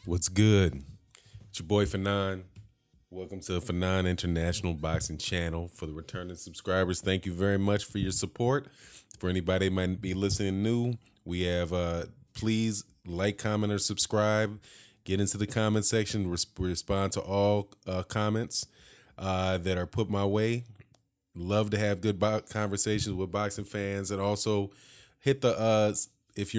What's good? It's your boy Fanon. Welcome to Fanon International Boxing Channel. For the returning subscribers, thank you very much for your support. For anybody that might be listening new, we have please like, comment, or subscribe. Get into the comment section. Respond to all comments that are put my way. Love to have good conversations with boxing fans, and also hit the if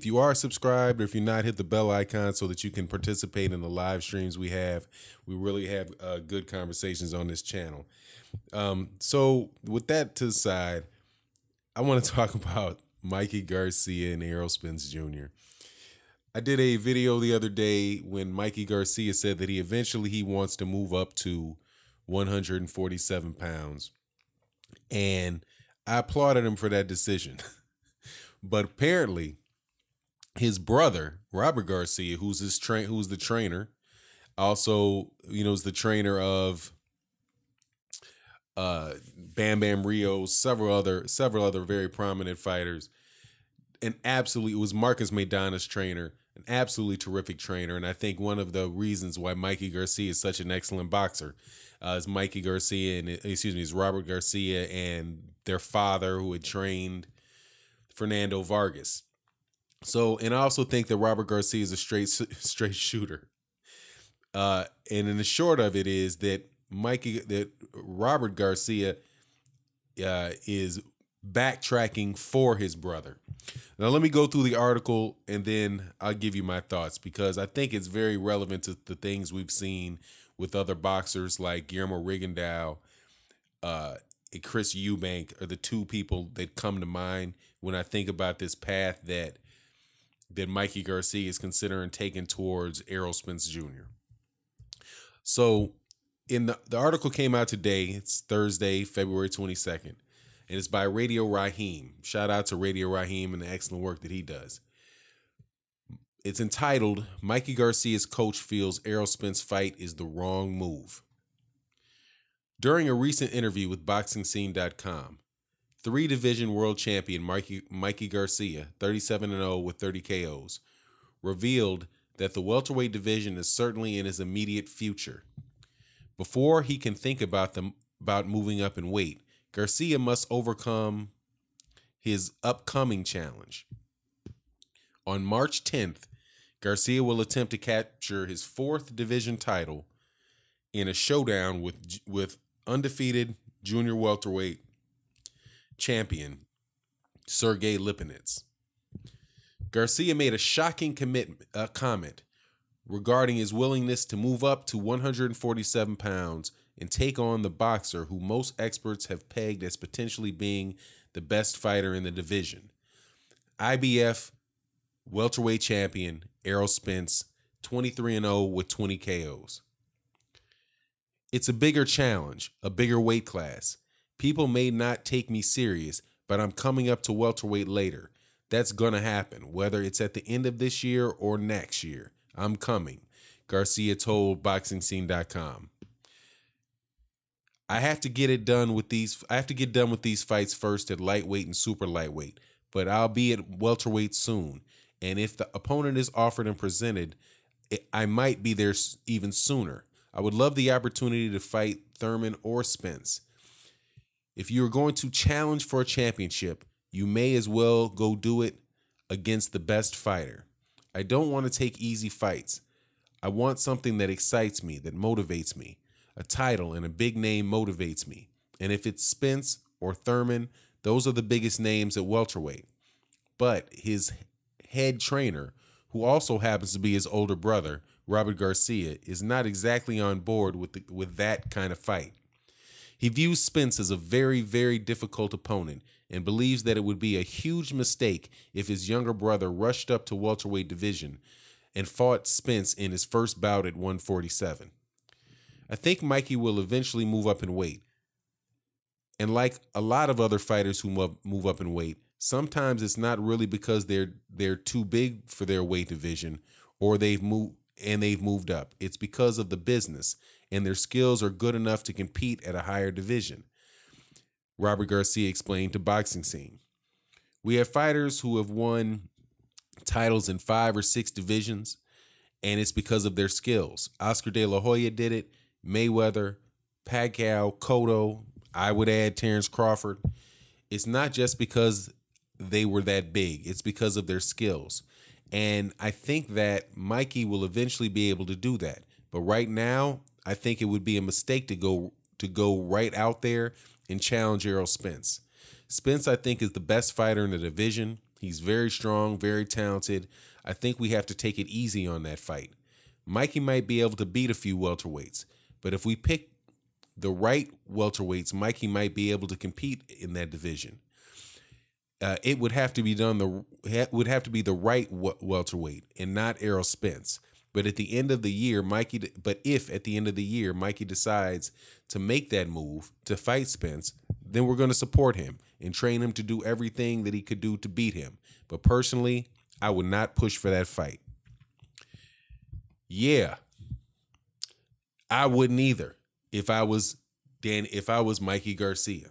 you are subscribed, or if you're not, hit the bell icon so that you can participate in the live streams we have. We really have good conversations on this channel. So with that to the side, I want to talk about Mikey Garcia and Errol Spence Jr. I did a video the other day when Mikey Garcia said that he wants to move up to 147 pounds. And I applauded him for that decision. But apparently, his brother, Robert Garcia, who's the trainer, also, is the trainer of Bam Bam Rios, several other very prominent fighters. It was Marcus Maidana's trainer, an absolutely terrific trainer. And I think one of the reasons why Mikey Garcia is such an excellent boxer is Robert Garcia and their father, who had trained Fernando Vargas. So, and I also think that Robert Garcia is a straight shooter. And in the short of it is that Robert Garcia is backtracking for his brother. Now, let me go through the article and then I'll give you my thoughts, because I think it's very relevant to the things we've seen with other boxers like Guillermo Rigondeaux, Chris Eubank are the two people that come to mind when I think about this path that Mikey Garcia is considering taking towards Errol Spence Jr. So in the article came out today. It's Thursday, February 22nd, and it's by Radio Raheem. Shout out to Radio Raheem and the excellent work that he does. It's entitled, Mikey Garcia's coach feels Errol Spence fight is the wrong move. During a recent interview with BoxingScene.com, three-division world champion Mikey Garcia, 37-0 with 30 KOs, revealed that the welterweight division is certainly in his immediate future. Before he can think about moving up in weight, Garcia must overcome his upcoming challenge. On March 10th, Garcia will attempt to capture his fourth division title in a showdown with undefeated junior welterweight champion Sergey Lipinets. Garcia made a shocking comment regarding his willingness to move up to 147 pounds and take on the boxer who most experts have pegged as potentially being the best fighter in the division. IBF welterweight champion Errol Spence, 23-0 with 20 KOs. It's a bigger challenge, a bigger weight class. People may not take me serious, but I'm coming up to welterweight later. That's going to happen, whether it's at the end of this year or next year. I'm coming, Garcia told BoxingScene.com. I have to get done with these fights first at lightweight and super lightweight, but I'll be at welterweight soon. And if the opponent is offered and presented, I might be there even sooner. I would love the opportunity to fight Thurman or Spence. If you're going to challenge for a championship, you may as well go do it against the best fighter. I don't want to take easy fights. I want something that excites me, that motivates me. A title and a big name motivates me. And if it's Spence or Thurman, those are the biggest names at welterweight. But his head trainer, who also happens to be his older brother, Robert Garcia, is not exactly on board with that kind of fight. He views Spence as a very, very difficult opponent and believes that it would be a huge mistake if his younger brother rushed up to welterweight division and fought Spence in his first bout at 147. I think Mikey will eventually move up in weight. And like a lot of other fighters who move up in weight, sometimes it's not really because they're too big for their weight division or they've moved up. It's because of the business and their skills are good enough to compete at a higher division, Robert Garcia explained to Boxing Scene. We have fighters who have won titles in 5 or 6 divisions, and it's because of their skills. Oscar De La Hoya did it, Mayweather, Pacquiao, Cotto, I would add Terrence Crawford. It's not just because they were that big. It's because of their skills. And I think that Mikey will eventually be able to do that. But right now, I think it would be a mistake to go right out there and challenge Errol Spence. Spence, I think, is the best fighter in the division. He's very strong, very talented. I think we have to take it easy on that fight. Mikey might be able to beat a few welterweights, but if we pick the right welterweights, Mikey might be able to compete in that division. It would have to be the right welterweight and not Errol Spence. But at the end of the year, if at the end of the year Mikey decides to make that move to fight Spence, then we're going to support him and train him to do everything that he could do to beat him. But personally, I would not push for that fight. Yeah, I wouldn't either if I was Mikey Garcia.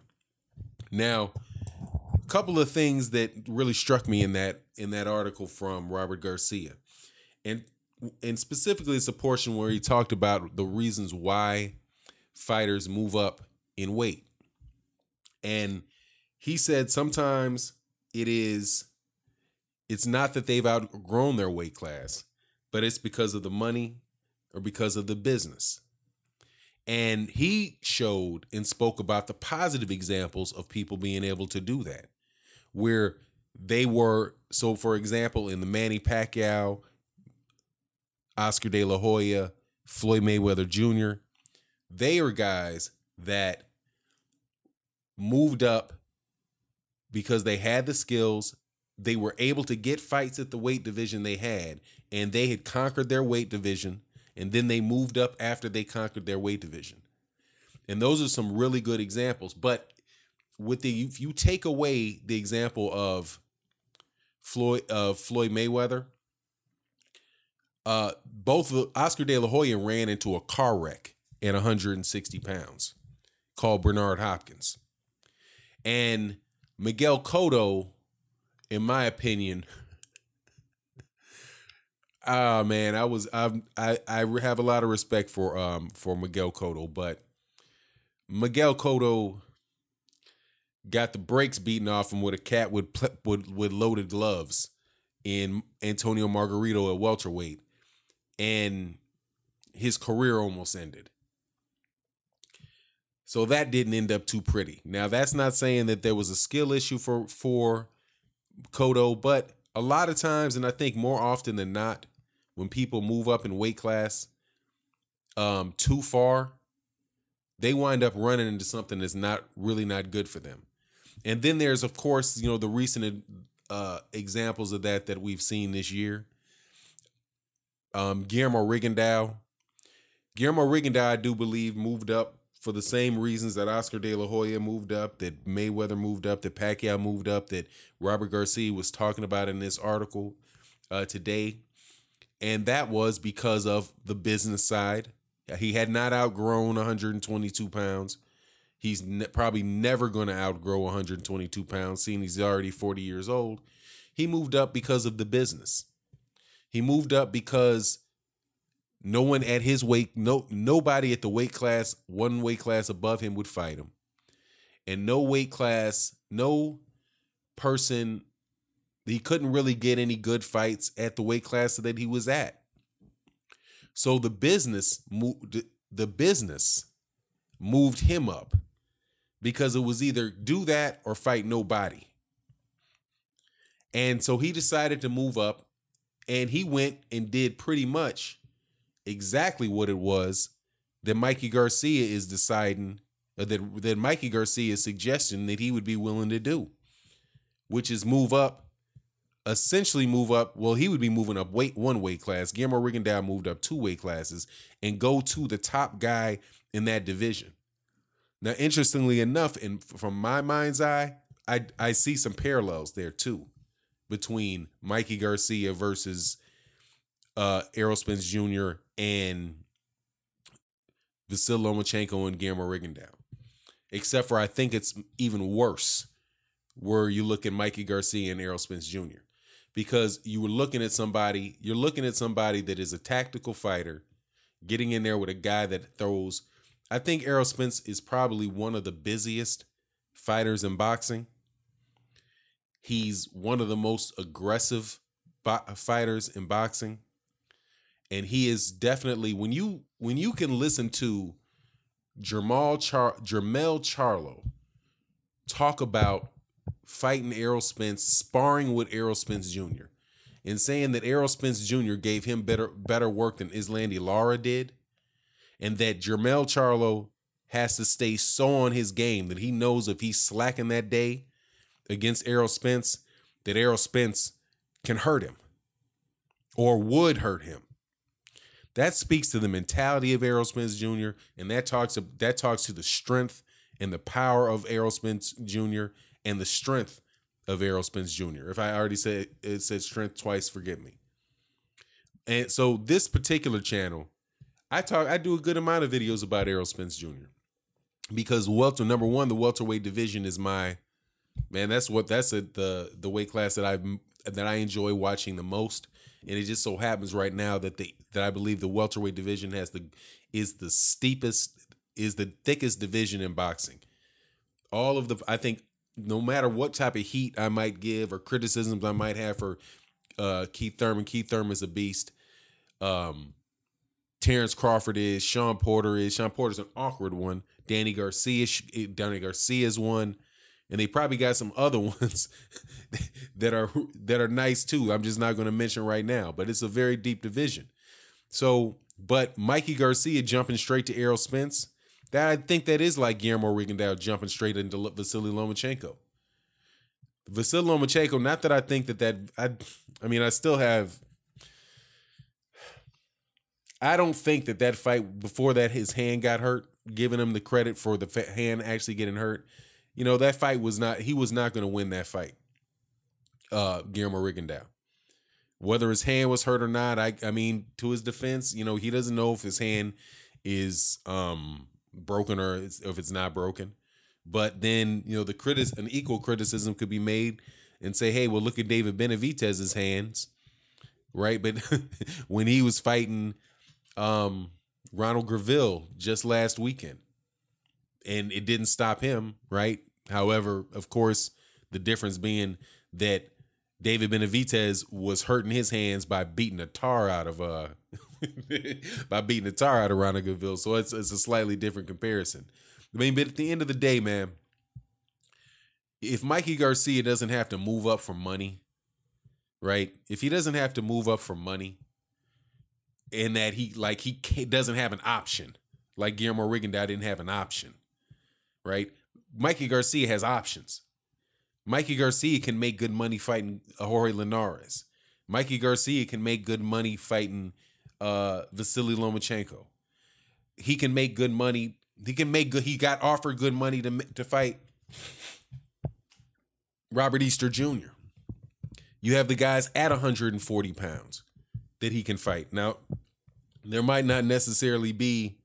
Now, a couple of things that really struck me in that article from Robert Garcia, and specifically it's a portion where he talked about the reasons why fighters move up in weight. And he said sometimes it's not that they've outgrown their weight class, but it's because of the money or because of the business. And he showed and spoke about the positive examples of people being able to do that, where they were, so for example, in the Manny Pacquiao, Oscar De La Hoya, Floyd Mayweather Jr., they are guys that moved up because they had the skills. They were able to get fights at the weight division they had, and they had conquered their weight division, and then they moved up after they conquered their weight division. And those are some really good examples. But if you take away the example of Floyd Mayweather, both Oscar De La Hoya ran into a car wreck at 160 pounds called Bernard Hopkins. And Miguel Cotto, in my opinion, man, I have a lot of respect for Miguel Cotto, but Miguel Cotto got the brakes beaten off him with a cat with loaded gloves in Antonio Margarito at welterweight, and his career almost ended. So that didn't end up too pretty. Now, that's not saying that there was a skill issue for Cotto, but a lot of times, and I think more often than not, when people move up in weight class too far, they wind up running into something that's not good for them. And then there's, of course, the recent examples of that we've seen this year. Guillermo Rigondeaux, I do believe, moved up for the same reasons that Oscar De La Hoya moved up, that Mayweather moved up, that Pacquiao moved up, that Robert Garcia was talking about in this article today. And that was because of the business side. He had not outgrown 122 pounds. He's probably never going to outgrow 122 pounds, seeing he's already 40 years old. He moved up because of the business. He moved up because no one at his weight, nobody at the weight class, one weight class above him would fight him. And no person, he couldn't really get any good fights at the weight class that he was at. So the business moved him up because it was either do that or fight nobody. And so he decided to move up, and he went and did pretty much exactly what it was that Mikey Garcia is deciding, that Mikey Garcia is suggesting that he would be willing to do, which is move up. Well, he would be moving up one weight class. Guillermo Rigondeaux moved up 2 weight classes and go to the top guy in that division. Now, interestingly enough, and from my mind's eye, I see some parallels there too between Mikey Garcia versus Errol Spence Jr. and Vasily Lomachenko and Guillermo Rigondeaux. Except for I think it's even worse where you look at Mikey Garcia and Errol Spence Jr. because you're looking at somebody that is a tactical fighter, getting in there with a guy that throws. I think Errol Spence is probably one of the busiest fighters in boxing. He's one of the most aggressive fighters in boxing. And he is definitely, when you can listen to Jermell Charlo talk about fighting Errol Spence, sparring with Errol Spence Jr., and saying that Errol Spence Jr. gave him better work than Islandi Lara did, and that Jermell Charlo has to stay so on his game that he knows if he's slacking that day against Errol Spence, that Errol Spence can hurt him or would hurt him. That speaks to the mentality of Errol Spence Jr., and that talks to the strength and the power of Errol Spence Jr. and the strength of Errol Spence Jr. If I already said strength twice, forgive me. And so this particular channel, I do a good amount of videos about Errol Spence Jr. because number one, the welterweight division is my man. That's the weight class that I enjoy watching the most. And it just so happens right now that I believe the welterweight division is the thickest division in boxing. I think no matter what type of heat I might give or criticisms I might have for Keith Thurman is a beast. Terrence Crawford is, Sean Porter's an awkward one. Danny Garcia is one. And they probably got some other ones that are nice too. I'm just not going to mention right now, but it's a very deep division. So, but Mikey Garcia jumping straight to Errol Spence, I think that is like Guillermo Rigondeaux jumping straight into Vasily Lomachenko. Vasily Lomachenko, not that I think I don't think that fight before that his hand got hurt, giving him the credit for the hand actually getting hurt. You know, that fight he was not going to win that fight, Guillermo Rigondeaux. Whether his hand was hurt or not, I mean, to his defense, you know, he doesn't know if his hand is broken or if it's not broken. But then, you know, an equal criticism could be made and say, hey, well, look at David Benavidez's hands, right? But when he was fighting Ronald Graville just last weekend, and it didn't stop him, right? However, of course, the difference being that David Benavidez was hurting his hands by beating the tar out of Ronald Graville. So it's a slightly different comparison. I mean, but at the end of the day, man, if Mikey Garcia doesn't have to move up for money, right? If he doesn't have to move up for money, and that he doesn't have an option, like Guillermo Rigondeaux didn't have an option, right? Mikey Garcia has options. Mikey Garcia can make good money fighting Jorge Linares. Mikey Garcia can make good money fighting Vasily Lomachenko. He can make good money. He got offered good money to fight Robert Easter Jr. You have the guys at 140 pounds that he can fight. Now, there might not necessarily be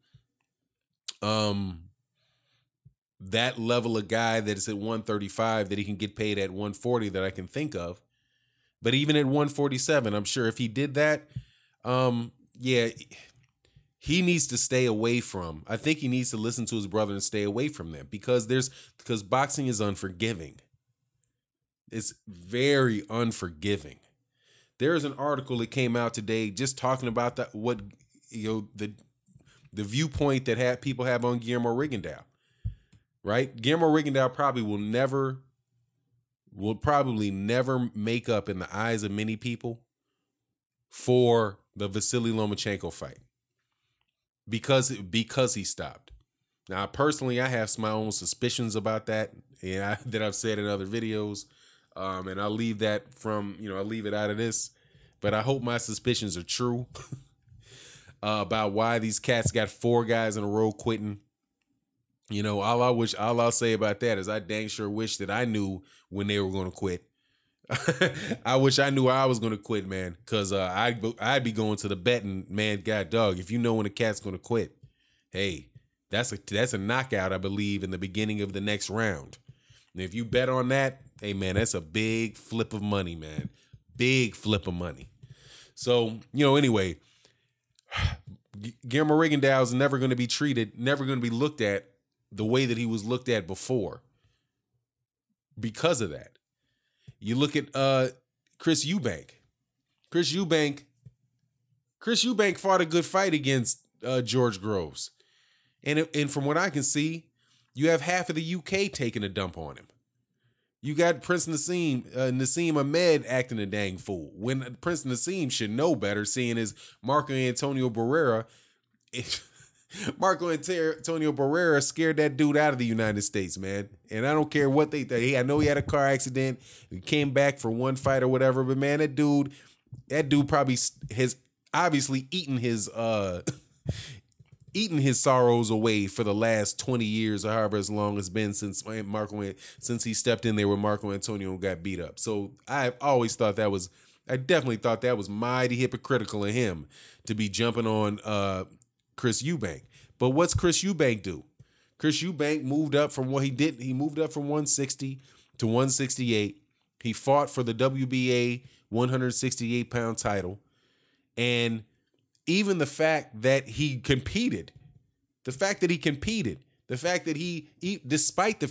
that level of guy that is at 135 that he can get paid at 140 that I can think of. But even at 147, I'm sure if he did that, he needs to stay away from. I think he needs to listen to his brother and stay away from them because boxing is unforgiving. It's very unforgiving. There is an article that came out today just talking about the viewpoint that people have on Guillermo Rigondeaux. Right? Guillermo Rigondeaux will probably never make up in the eyes of many people for the Vasily Lomachenko fight because he stopped. Now, personally, I have my own suspicions about that, and that I've said in other videos, and I'll leave that I'll leave it out of this, but I hope my suspicions are true about why these cats got 4 guys in a row quitting. You know, all I'll say about that is I dang sure wish that I knew when they were going to quit. I wish I knew I was going to quit, man, because I'd be going to the betting, man, God dog, if you know when a cat's going to quit, hey, that's a knockout, I believe, in the beginning of the next round. And if you bet on that, hey, man, that's a big flip of money, man. big flip of money. So, anyway, Guillermo Rigondeaux is never going to be treated, never going to be looked at the way that he was looked at before because of that. You look at Chris Eubank. Chris Eubank fought a good fight against George Groves. And from what I can see, you have half of the UK taking a dump on him. You got Prince Nassim Ahmed acting a dang fool when Prince Nassim should know better, seeing as Marco Antonio Barrera scared that dude out of the United States, man. And I don't care what they think. I know he had a car accident. He came back for one fight or whatever, but man, that dude probably has obviously eaten his sorrows away for the last 20 years or however as long it's been since he stepped in there with Marco Antonio and got beat up. So I definitely thought that was mighty hypocritical of him to be jumping on Chris Eubank. But what's Chris Eubank do? Chris Eubank moved up from what he did. He moved up from 160 to 168. He fought for the WBA 168-pound title. And even the fact that he competed, despite the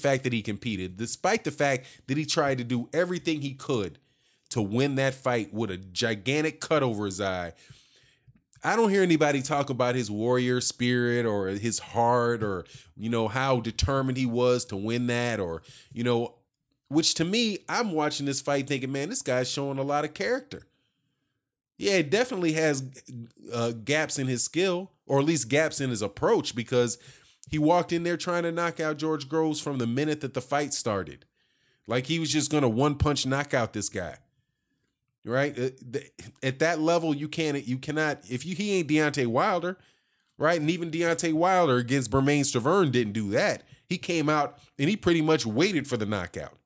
fact that he tried to do everything he could to win that fight with a gigantic cut over his eye, I don't hear anybody talk about his warrior spirit or his heart or, how determined he was to win that or, which to me, I'm watching this fight thinking, man, this guy's showing a lot of character. Yeah, it definitely has gaps in his skill, or at least gaps in his approach, because he walked in there trying to knock out George Groves from the minute that the fight started. Like he was just going to one-punch knock out this guy. Right? At that level, he ain't Deontay Wilder, right? And even Deontay Wilder against Bermane Stiverne didn't do that. He came out and he pretty much waited for the knockout.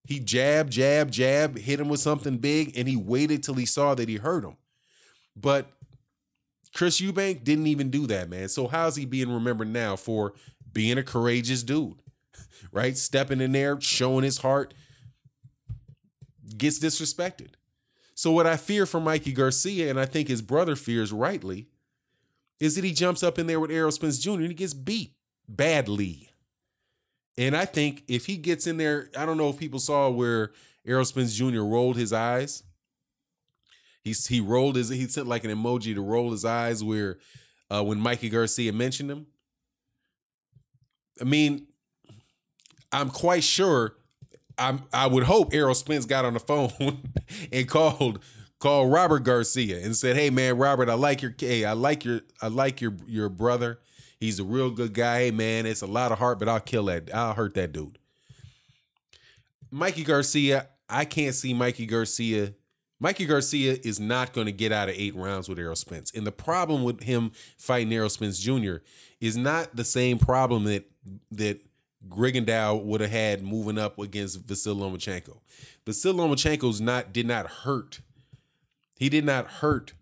He jab, hit him with something big, and he waited till he saw that he hurt him. But Chris Eubank didn't even do that, man. So how's he being remembered now? For being a courageous dude, right? Stepping in there, showing his heart, gets disrespected. So what I fear for Mikey Garcia, and I think his brother fears rightly, is that he jumps up in there with Errol Spence Jr. and he gets beat badly. And I think if he gets in there, I don't know if people saw where Errol Spence Jr. rolled his eyes. He sent like an emoji to roll his eyes where when Mikey Garcia mentioned him. I mean, I'm quite sure. I would hope Errol Spence got on the phone and called Robert Garcia and said, "Hey man, Robert, I like your brother. He's a real good guy. Hey man, it's a lot of heart, but I'll hurt that dude." Mikey Garcia, I can't see Mikey Garcia. Mikey Garcia is not going to get out of 8 rounds with Errol Spence. And the problem with him fighting Errol Spence Jr. is not the same problem that Rigondeaux would have had moving up against Vasyl Lomachenko. Vasyl Lomachenko did not hurt. He did not hurt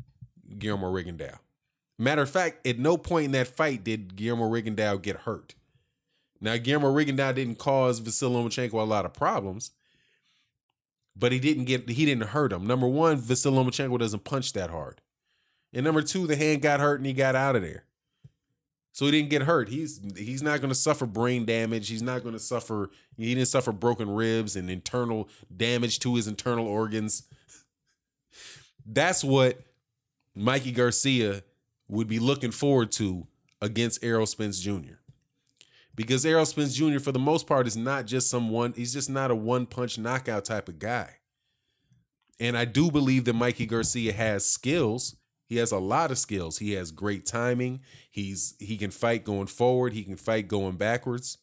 Guillermo Rigondeaux. Matter of fact, at no point in that fight did Guillermo Rigondeaux get hurt. Now, Guillermo Rigondeaux didn't cause Vasyl Lomachenko a lot of problems, but he didn't hurt him. Number one, Vasyl Lomachenko doesn't punch that hard. And number two, the hand got hurt and he got out of there. So he didn't get hurt. He's not going to suffer brain damage. He didn't suffer broken ribs and internal damage to his internal organs. That's what Mikey Garcia would be looking forward to against Errol Spence Jr. Because Errol Spence Jr., for the most part, is not just he's just not a one-punch knockout type of guy. And I do believe that Mikey Garcia has skills. He has a lot of skills. He has great timing. He can fight going forward. He can fight going backwards.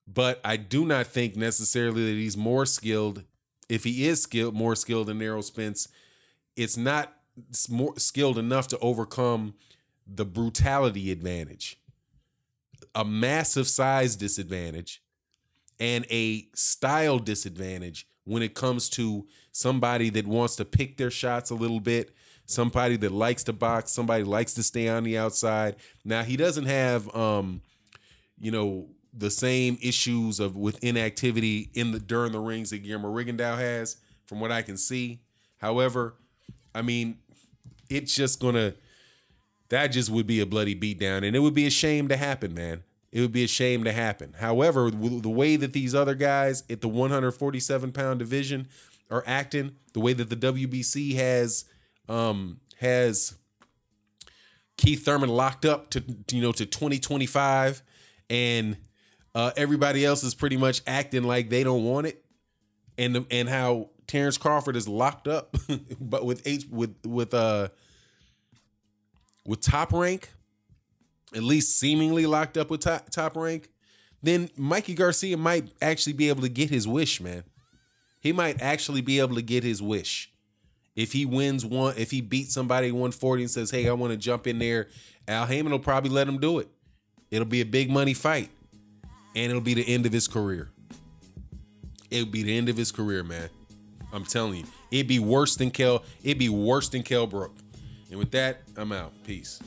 But I do not think necessarily that he's more skilled. If he is more skilled than Errol Spence, it's not more skilled enough to overcome the brutality advantage, a massive size disadvantage, and a style disadvantage when it comes to somebody that wants to pick their shots a little bit, somebody that likes to box, somebody likes to stay on the outside. Now, he doesn't have, the same issues with inactivity during the rings that Guillermo Rigondeaux has, from what I can see. However, I mean, it's just that just would be a bloody beatdown, and it would be a shame to happen, man. It would be a shame to happen. However, the way that these other guys at the 147-pound division are acting, the way that the WBC has Keith Thurman locked up to 2025, and everybody else is pretty much acting like they don't want it, and how Terrence Crawford is locked up, but with Top Rank, at least seemingly locked up with top Rank, then Mikey Garcia might actually be able to get his wish, man. He might actually be able to get his wish. If he beats somebody at 140 and says, hey, I want to jump in there, Al Heyman will probably let him do it. It'll be a big money fight. And it'll be the end of his career. It'll be the end of his career, man. I'm telling you. It'd be worse than Kell Brook. And with that, I'm out. Peace.